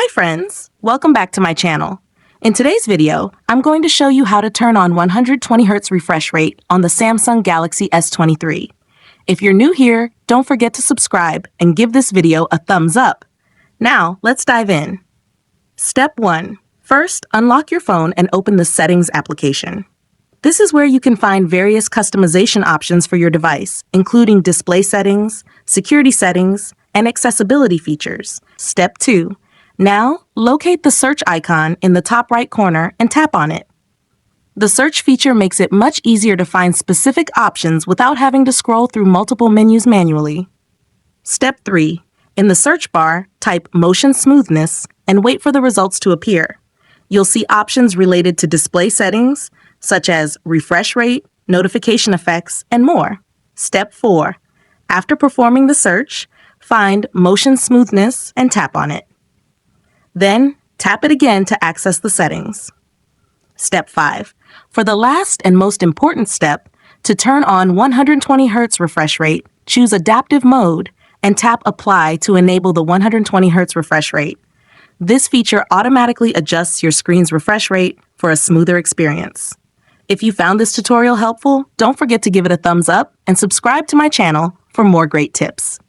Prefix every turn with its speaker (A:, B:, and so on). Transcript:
A: Hi friends, welcome back to my channel. In today's video, I'm going to show you how to turn on 120Hz refresh rate on the Samsung Galaxy S23. If you're new here, don't forget to subscribe and give this video a thumbs up. Now, let's dive in. Step 1. First, unlock your phone and open the Settings application. This is where you can find various customization options for your device, including display settings, security settings, and accessibility features. Step 2. Now, locate the search icon in the top right corner and tap on it. The search feature makes it much easier to find specific options without having to scroll through multiple menus manually. Step 3. In the search bar, type Motion Smoothness and wait for the results to appear. You'll see options related to display settings, such as refresh rate, notification effects, and more. Step 4. After performing the search, find Motion Smoothness and tap on it. Then, tap it again to access the settings. Step 5. For the last and most important step, to turn on 120Hz refresh rate, choose Adaptive Mode and tap Apply to enable the 120Hz refresh rate. This feature automatically adjusts your screen's refresh rate for a smoother experience. If you found this tutorial helpful, don't forget to give it a thumbs up and subscribe to my channel for more great tips.